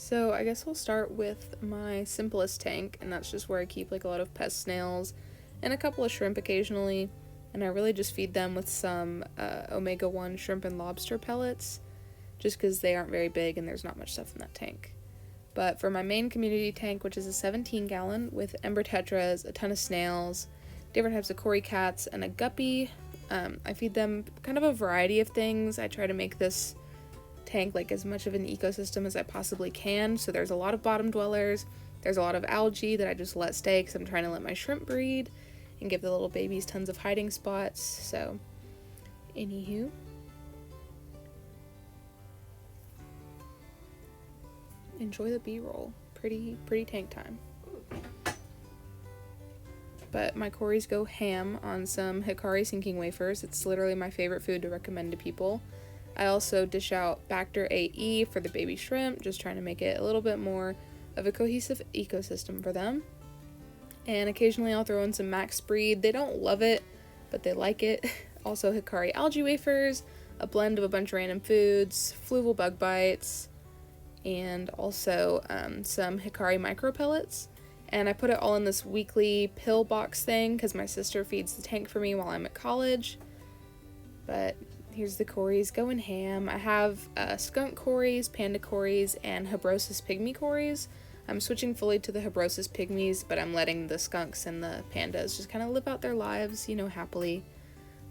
So I guess we'll start with my simplest tank, and that's just where I keep like a lot of pest snails and a couple of shrimp occasionally, and I really just feed them with some omega-1 shrimp and lobster pellets, just because they aren't very big and there's not much stuff in that tank. But for my main community tank, which is a 17-gallon with ember tetras, a ton of snails, different types of cory cats, and a guppy, I feed them kind of a variety of things. I try to make this tank like as much of an ecosystem as I possibly can. So there's a lot of bottom dwellers, there's a lot of algae that I just let stay because I'm trying to let my shrimp breed and give the little babies tons of hiding spots. So anywho, enjoy the b-roll. Pretty tank time. But my cories go ham on some Hikari sinking wafers. It's literally my favorite food to recommend to people. I also dish out Bacter 8E for the baby shrimp, just trying to make it a little bit more of a cohesive ecosystem for them. And occasionally I'll throw in some Max Breed. They don't love it, but they like it. Also Hikari algae wafers, a blend of a bunch of random foods, fluval bug bites, and also some Hikari micro pellets. And I put it all in this weekly pill box thing because my sister feeds the tank for me while I'm at college. But here's the cories going ham. I have skunk cories, panda cories, and Habrosus pygmy cories. I'm switching fully to the Habrosus pygmies, but I'm letting the skunks and the pandas just kind of live out their lives, happily.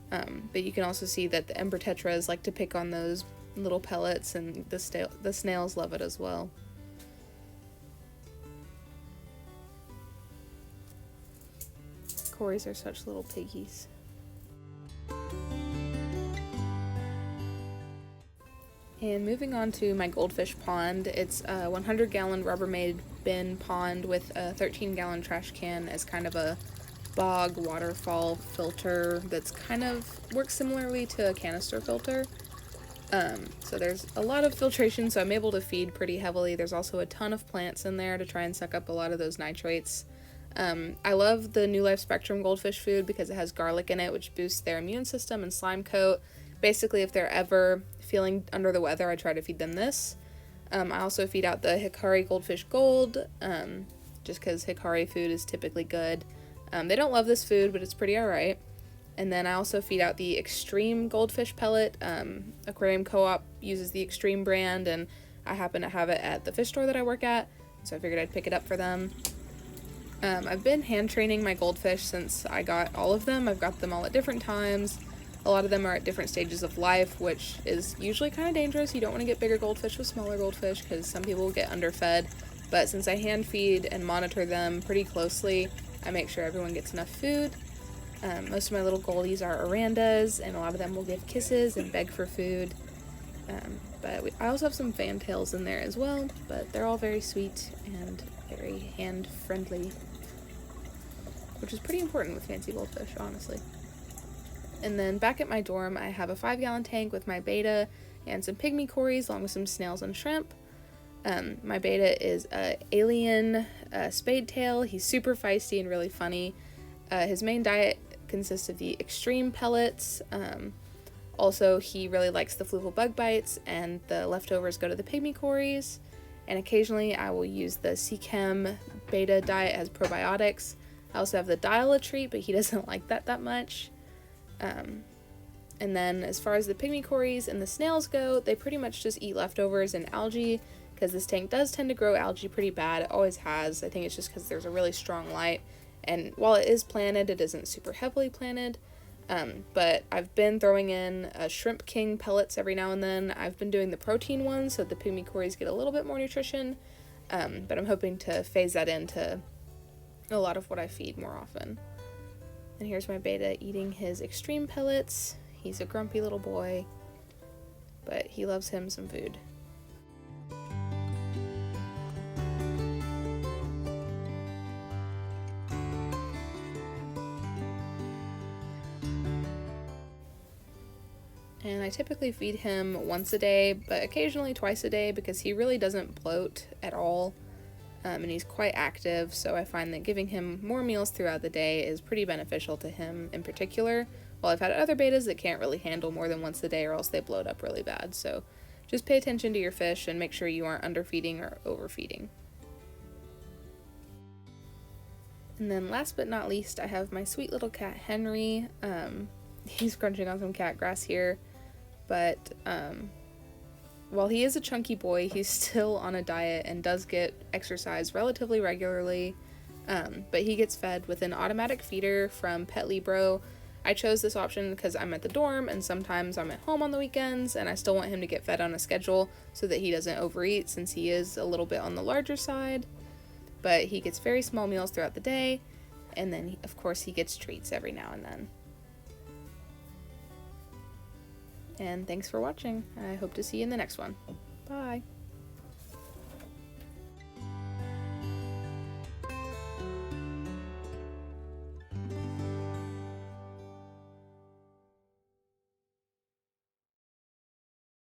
But you can also see that the ember tetras like to pick on those little pellets, and the snails love it as well. Cories are such little piggies. And moving on to my goldfish pond, it's a 100-gallon Rubbermaid bin pond with a 13-gallon trash can as kind of a bog waterfall filter that's kind of works similarly to a canister filter. So there's a lot of filtration, so I'm able to feed pretty heavily. There's also a ton of plants in there to try and suck up a lot of those nitrates. I love the New Life Spectrum goldfish food because it has garlic in it, which boosts their immune system and slime coat. Basically, if they're ever feeling under the weather, I try to feed them this. I also feed out the Hikari Goldfish Gold, just because Hikari food is typically good. They don't love this food, but it's pretty alright. And then I also feed out the Extreme Goldfish Pellet. Aquarium Co-op uses the Extreme brand, and I happen to have it at the fish store that I work at, so I figured I'd pick it up for them. I've been hand training my goldfish since I got all of them. I've got them all at different times. A lot of them are at different stages of life, which is usually kind of dangerous. You don't want to get bigger goldfish with smaller goldfish because some people get underfed. But since I hand feed and monitor them pretty closely, I make sure everyone gets enough food. Most of my little goldies are orandas, and a lot of them will give kisses and beg for food. But I also have some fantails in there as well, but they're all very sweet and very hand-friendly, which is pretty important with fancy goldfish, honestly. And then back at my dorm, I have a 5-gallon tank with my beta and some pygmy cories along with some snails and shrimp. My beta is a alien spade tail. He's super feisty and really funny. His main diet consists of the extreme pellets. Also, he really likes the fluval bug bites, and the leftovers go to the pygmy cories. And occasionally I will use the Seachem beta diet as probiotics. I also have the dial a treat, but he doesn't like that much. And then as far as the pygmy cories and the snails go, they pretty much just eat leftovers and algae, because this tank does tend to grow algae pretty bad. It always has. I think it's just because there's a really strong light, and while it is planted, it isn't super heavily planted. But I've been throwing in Shrimp King pellets every now and then. I've been doing the protein ones so the pygmy cories get a little bit more nutrition, but I'm hoping to phase that into a lot of what I feed more often. And here's my beta eating his extreme pellets. He's a grumpy little boy, but he loves him some food. And I typically feed him once a day, but occasionally twice a day because he really doesn't bloat at all. And he's quite active, so I find that giving him more meals throughout the day is pretty beneficial to him in particular. While I've had other betas that can't really handle more than once a day or else they bloat up really bad, so just pay attention to your fish and make sure you aren't underfeeding or overfeeding. And then last but not least, I have my sweet little cat Henry. He's crunching on some cat grass here, but while he is a chunky boy, he's still on a diet and does get exercise relatively regularly. But he gets fed with an automatic feeder from Pet Libro. I chose this option because I'm at the dorm and sometimes I'm at home on the weekends, and I still want him to get fed on a schedule so that he doesn't overeat, since he is a little bit on the larger side. But he gets very small meals throughout the day, and then of course he gets treats every now and then. And thanks for watching. I hope to see you in the next one. Bye!